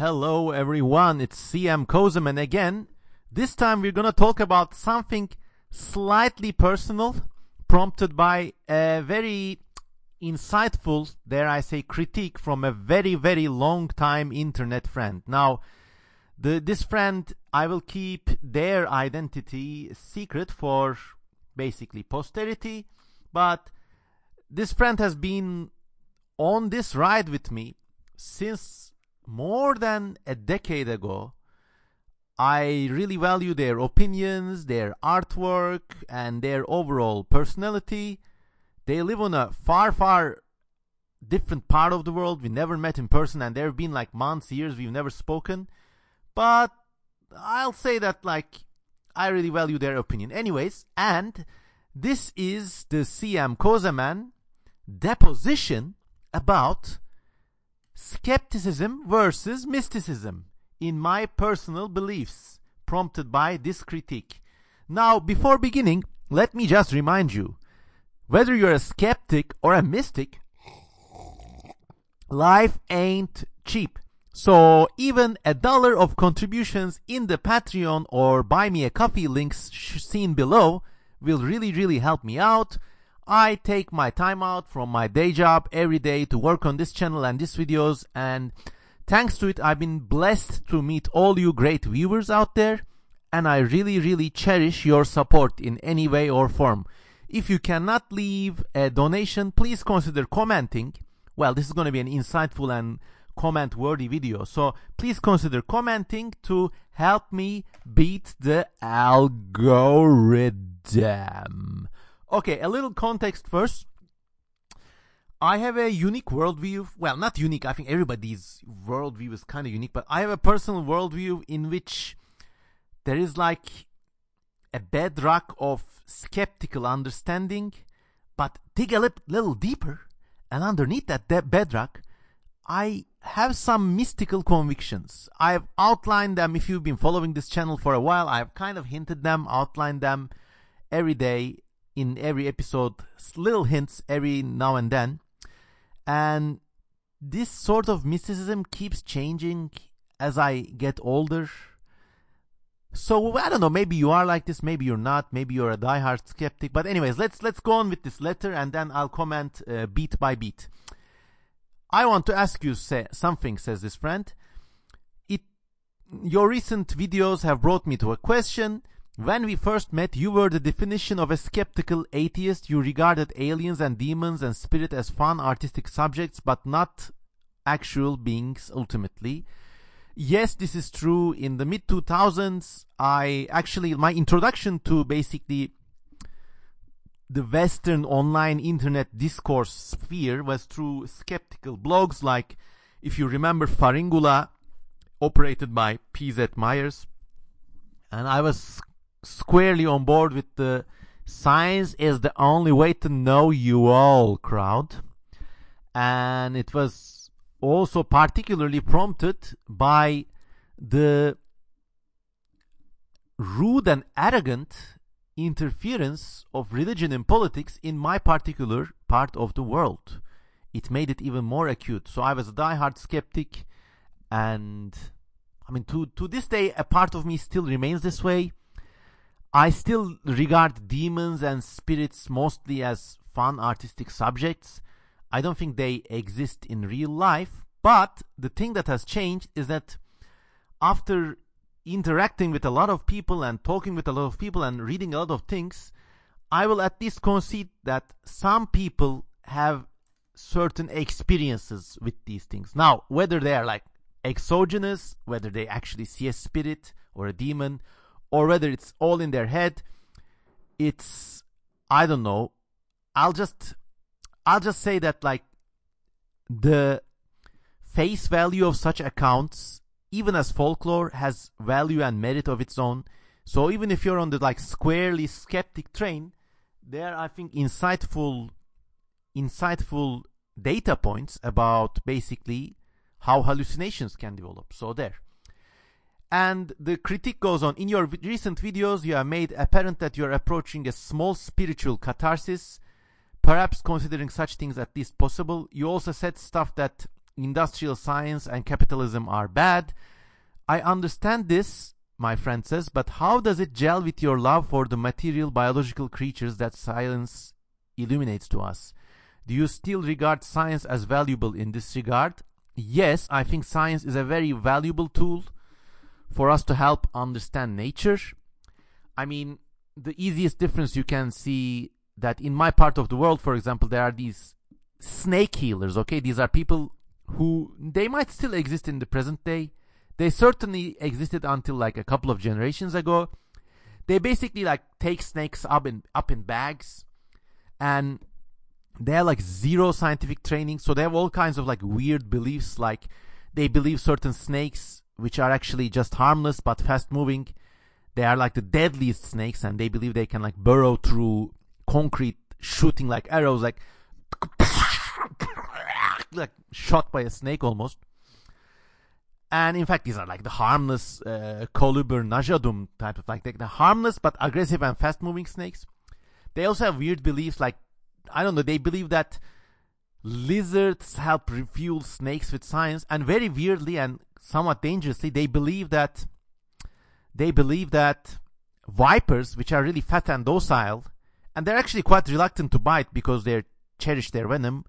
Hello everyone, it's CM Kozum, and again, this time we're gonna talk about something slightly personal, prompted by a very insightful, dare I say, critique from a very long time internet friend. Now, this friend, I will keep their identity secret for basically posterity, but this friend has been on this ride with me since more than a decade ago. I really value their opinions, their artwork, and their overall personality. They live on a far different part of the world. We never met in person, and there have been like months, years we've never spoken. But I'll say that I really value their opinion. Anyways, and this is the CM Kozaman deposition about skepticism versus mysticism in my personal beliefs, prompted by this critique. Now, before beginning, let me just remind you, whether you're a skeptic or a mystic, life ain't cheap. So even $1 of contributions in the Patreon or Buy Me a Coffee links seen below will really help me out. I take my time out from my day job every day to work on this channel and these videos, and thanks to it I've been blessed to meet all you great viewers out there, and I really cherish your support in any way or form. If you cannot leave a donation, please consider commenting. Well, this is going to be an insightful and comment-worthy video, so please consider commenting to help me beat the algorithm. Okay, a little context first. I have a unique worldview. Well, not unique. I think everybody's worldview is kind of unique, but I have a personal worldview in which there is like a bedrock of skeptical understanding, but dig a little deeper, and underneath that bedrock, I have some mystical convictions. I've outlined them. If you've been following this channel for a while, I've kind of hinted them, outlined them every day, in every episode, little hints every now and then. And this sort of mysticism keeps changing as I get older. So I don't know, maybe you are like this, maybe you're not, maybe you're a diehard skeptic. But anyways, let's go on with this letter, and then I'll comment beat by beat. I want to ask you something, says this friend. Your recent videos have brought me to a question. When we first met, you were the definition of a skeptical atheist. You regarded aliens and demons and spirit as fun, artistic subjects, but not actual beings ultimately. Yes, this is true. In the mid-2000s, my introduction to basically the Western online internet discourse sphere was through skeptical blogs like, if you remember, Faringula, operated by P.Z. Myers. And I was squarely on board with the science is the only way to know you all crowd. And it was also particularly prompted by the rude and arrogant interference of religion in politics in my particular part of the world. It made it even more acute. So I was a diehard skeptic, and I mean, to this day, a part of me still remains this way. I still regard demons and spirits mostly as fun, artistic subjects. I don't think they exist in real life. But the thing that has changed is that after interacting with a lot of people and talking with a lot of people and reading a lot of things, I will at least concede that some people have certain experiences with these things. Now, whether they are like exogenous, whether they actually see a spirit or a demon, or whether it's all in their head, it's, I don't know. I'll just say that the face value of such accounts, even as folklore, has value and merit of its own. So even if you're on the squarely skeptic train, there are, I think, insightful data points about basically how hallucinations can develop. So there. And the critique goes on. In your recent videos, you have made apparent that you are approaching a small spiritual catharsis, perhaps considering such things at least possible. You also said stuff that industrial science and capitalism are bad. I understand this, my friend says, but how does it gel with your love for the material biological creatures that science illuminates to us? Do you still regard science as valuable in this regard? Yes, I think science is a very valuable tool for us to help understand nature. I mean, the easiest difference you can see that in my part of the world, for example, there are these snake healers, okay? These are people who, they might still exist in the present day. They certainly existed until like a couple of generations ago. They basically like take snakes up in bags, and they have like zero scientific training, so they have all kinds of like weird beliefs, like they believe certain snakes, which are actually just harmless but fast moving, they are like the deadliest snakes, and they believe they can like burrow through concrete, shooting like arrows, like shot by a snake almost. And in fact, these are like the harmless Colubur Najadum type of, like the harmless but aggressive and fast moving snakes. They also have weird beliefs, like, I don't know, they believe that lizards help refuel snakes with science, and very weirdly and somewhat dangerously, they believe that vipers, which are really fat and docile, and they're actually quite reluctant to bite because they cherish their venom,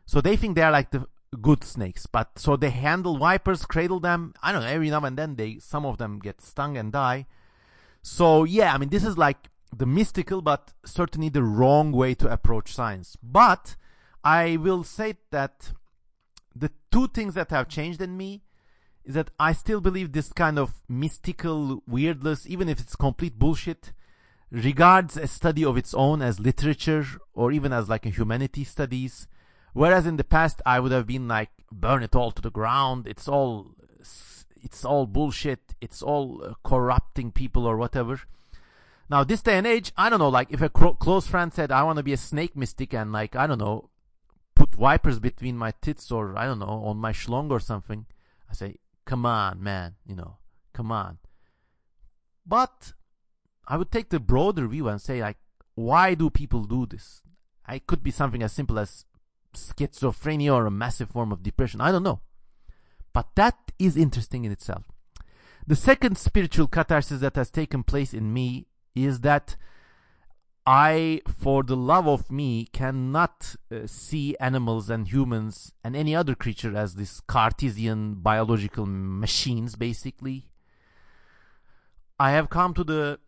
so they think they are like the good snakes. But so they handle vipers, cradle them, I don't know, every now and then some of them get stung and die. So yeah, I mean, this is like the mystical but certainly the wrong way to approach science. But I will say that the two things that have changed in me is that I still believe this kind of mystical weirdness, even if it's complete bullshit, regards a study of its own as literature or even as like a humanity studies. Whereas in the past I would have been like, burn it all to the ground, it's all bullshit, it's all corrupting people or whatever. Now this day and age, I don't know, like if a close friend said I want to be a snake mystic and like, I don't know, put vipers between my tits or I don't know, on my schlong or something, I say, come on man, come on. But I would take the broader view and say, like, why do people do this? It could be something as simple as schizophrenia or a massive form of depression, I don't know. But that is interesting in itself. The second spiritual catharsis that has taken place in me is that I, for the love of me, cannot see animals and humans and any other creature as this Cartesian biological machines, basically. I have come to the,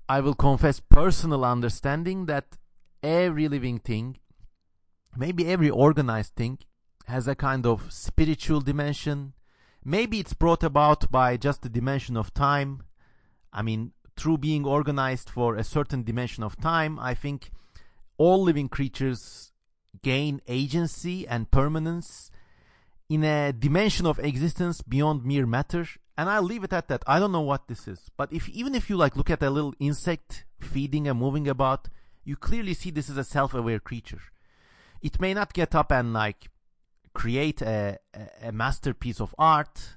I will confess, personal understanding that every living thing, maybe every organized thing, has a kind of spiritual dimension. Maybe it's brought about by just the dimension of time. I mean, through being organized for a certain dimension of time, I think all living creatures gain agency and permanence in a dimension of existence beyond mere matter. And I'll leave it at that. I don't know what this is. But even if you like look at a little insect feeding and moving about, you clearly see this is a self-aware creature. It may not get up and like create a masterpiece of art,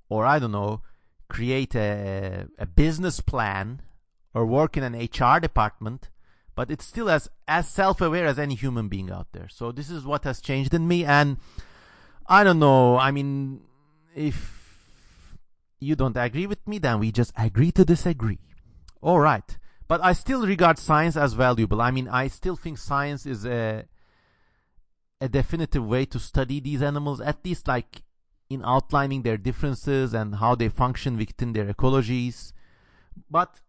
or I don't know, create a business plan or work in an HR department, but it's still as self-aware as any human being out there. So this is what has changed in me, and I don't know, I mean, if you don't agree with me, then we just agree to disagree. All right. But I still regard science as valuable. I mean, I still think science is a definitive way to study these animals, at least like in outlining their differences and how they function within their ecologies. But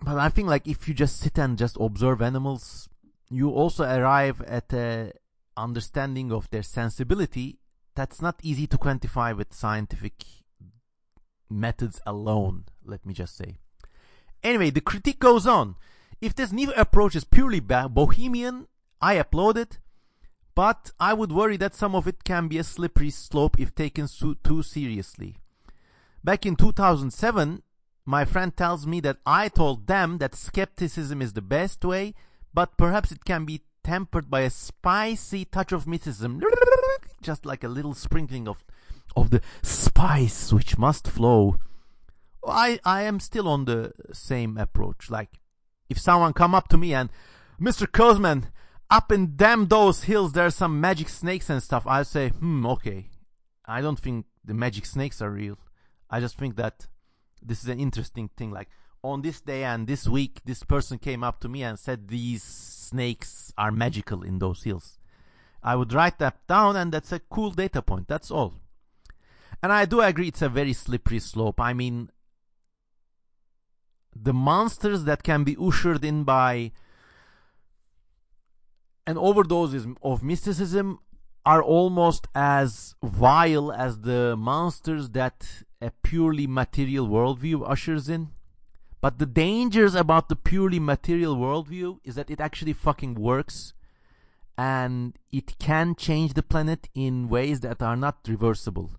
I think like if you just sit and just observe animals, you also arrive at a understanding of their sensibility that's not easy to quantify with scientific methods alone, let me just say. Anyway, the critique goes on. If this new approach is purely bohemian, I applaud it, but I would worry that some of it can be a slippery slope if taken too seriously. Back in 2007, my friend tells me that I told them that skepticism is the best way, but perhaps it can be tempered by a spicy touch of mysticism, just like a little sprinkling of the spice which must flow. I am still on the same approach. Like, if someone come up to me and, Mr. Kozman, up in those hills there's some magic snakes and stuff, I'll say, okay. I don't think the magic snakes are real. I just think that this is an interesting thing. Like, on this day and this week, this person came up to me and said these snakes are magical in those hills. I would write that down, and that's a cool data point. That's all. And I do agree it's a very slippery slope. I mean, the monsters that can be ushered in by an overdose of mysticism are almost as vile as the monsters that a purely material worldview ushers in. But the dangers about the purely material worldview is that it actually fucking works, and it can change the planet in ways that are not reversible.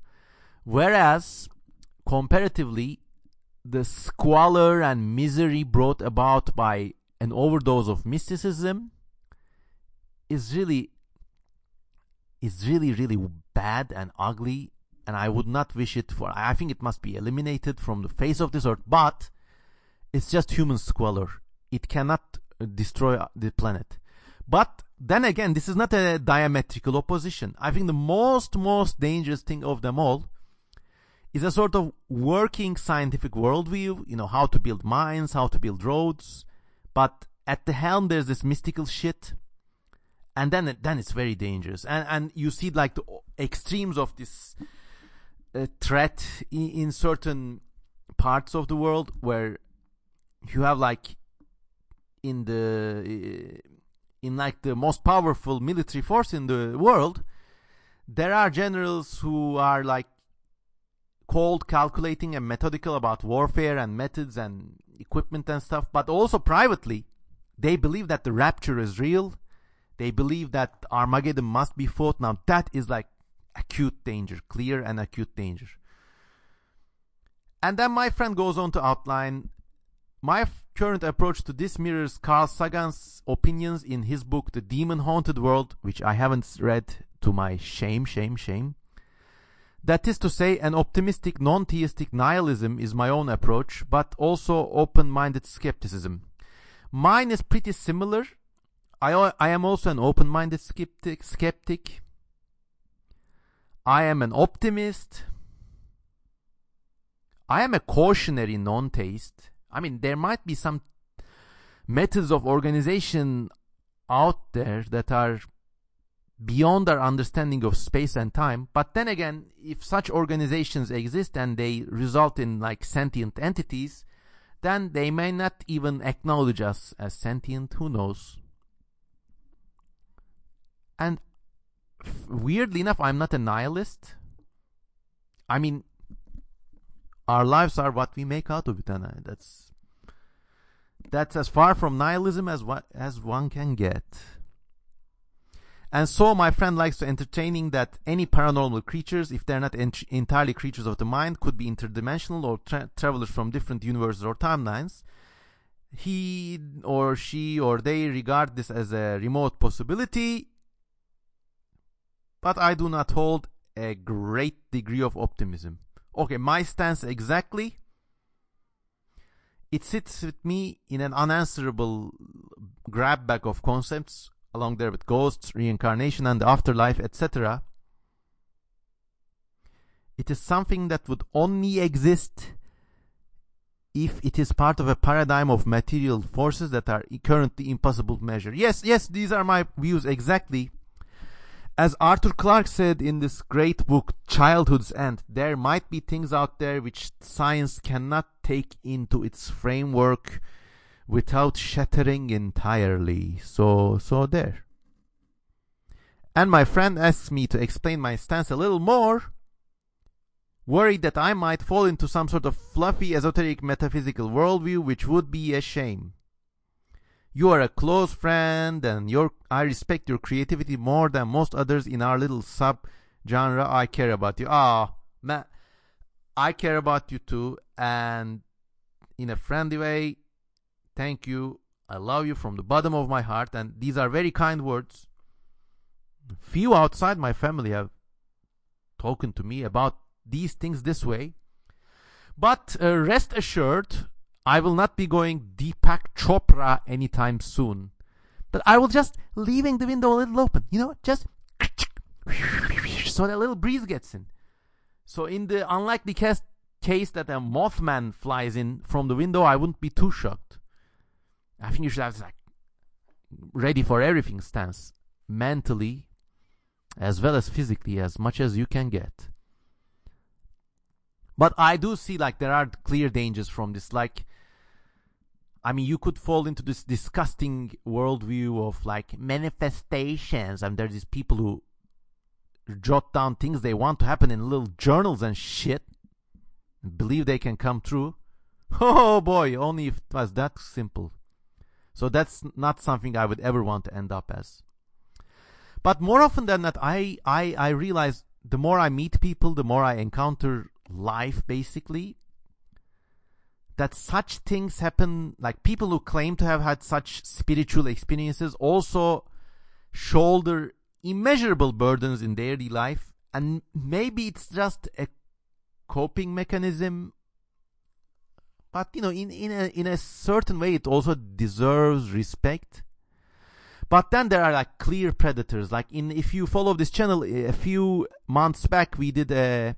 Whereas, comparatively, the squalor and misery brought about by an overdose of mysticism is really bad and ugly, and I would not wish it for. I think it must be eliminated from the face of this earth, but it's just human squalor. It cannot destroy the planet. But then again, this is not a diametrical opposition. I think the most dangerous thing of them all is a sort of working scientific worldview, how to build mines, how to build roads, but at the helm there's this mystical shit. And then it's very dangerous. And you see like the extremes of this threat in certain parts of the world, where you have like in the most powerful military force in the world, there are generals who are like cold, calculating and methodical about warfare and methods and equipment and stuff, but also privately they believe that the rapture is real. They believe that Armageddon must be fought. Now that is like acute danger, clear and acute danger. And then my friend goes on to outline, my current approach to this mirrors Carl Sagan's opinions in his book The Demon Haunted World, which I haven't read, to my shame. That is to say, an optimistic non-theistic nihilism is my own approach, but also open-minded skepticism. Mine is pretty similar. I am also an open-minded skeptic. I am an optimist. I am a cautionary non-theist. I mean, there might be some methods of organization out there that are beyond our understanding of space and time. But then again, if such organizations exist and they result in like sentient entities, then they may not even acknowledge us as sentient. Who knows? And weirdly enough, I'm not a nihilist. I mean, our lives are what we make out of it, and that's as far from nihilism as one can get. And so my friend likes to entertaining that any paranormal creatures, if they're not entirely creatures of the mind, could be interdimensional or travelers from different universes or timelines. He or she or they regard this as a remote possibility, but I do not hold a great degree of optimism. Okay, my stance exactly. It sits with me in an unanswerable grab bag of concepts, along there with ghosts, reincarnation, and the afterlife, etc. It is something that would only exist if it is part of a paradigm of material forces that are currently impossible to measure. Yes, these are my views exactly. As Arthur Clarke said in this great book, Childhood's End, there might be things out there which science cannot take into its framework without shattering entirely. So there. And my friend asks me to explain my stance a little more, worried that I might fall into some sort of fluffy, esoteric, metaphysical worldview, which would be a shame. You are a close friend, and I respect your creativity more than most others in our little sub-genre. I care about you. Man, I care about you too, and in a friendly way, thank you. I love you from the bottom of my heart, and these are very kind words. Few outside my family have spoken to me about these things this way. But rest assured, I will not be going Deepak Chopra anytime soon. But I will just leaving the window a little open, just so that little breeze gets in. So in the unlikely case that a Mothman flies in from the window, I wouldn't be too shocked. I think you should have this ready for everything stance, mentally as well as physically, as much as you can get. But I do see there are clear dangers from this. You could fall into this disgusting worldview of manifestations, and there's these people who jot down things they want to happen in little journals and shit, and believe they can come true. Oh boy, only if it was that simple. So that's not something I would ever want to end up as. But more often than that, I realize the more I meet people, the more I encounter life, basically, that such things happen. People who claim to have had such spiritual experiences also shoulder immeasurable burdens in daily life, and maybe it's just a coping mechanism, but in a certain way it also deserves respect. But then there are clear predators. If you follow this channel, a few months back we did a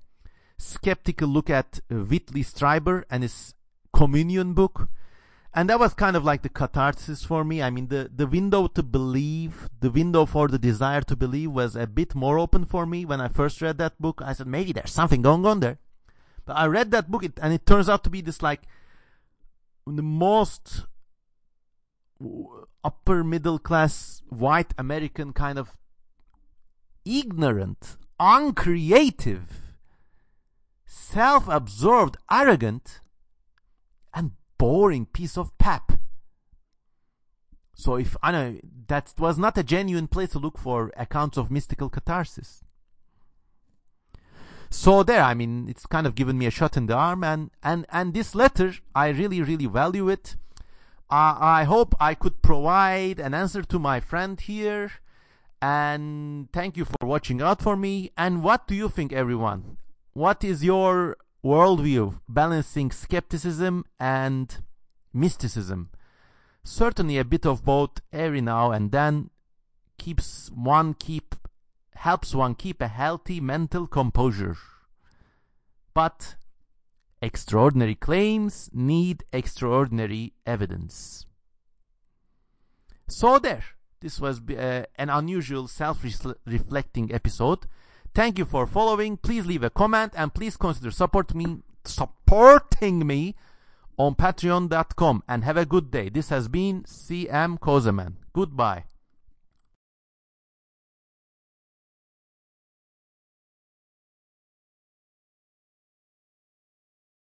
skeptical look at Whitley Strieber and his Communion book, and that was kind of the catharsis for me. The window to believe, the window for the desire to believe was a bit more open for me when I first read that book. I said, maybe there's something going on there. But I read that book, and it turns out to be this the most upper middle class white American kind of ignorant, uncreative, self-absorbed, arrogant, and boring piece of pap. So that was not a genuine place to look for accounts of mystical catharsis. So there, it's kind of given me a shot in the arm, and this letter, I really, really value it. I hope I could provide an answer to my friend here, and thank you for watching out for me. And what do you think, everyone? What is your worldview balancing skepticism and mysticism? Certainly a bit of both every now and then helps one keep a healthy mental composure. But extraordinary claims need extraordinary evidence. So there, this was an unusual self-reflecting episode. Thank you for following. Please leave a comment, and please consider supporting me on patreon.com, and have a good day. This has been CM Kozeman. Goodbye.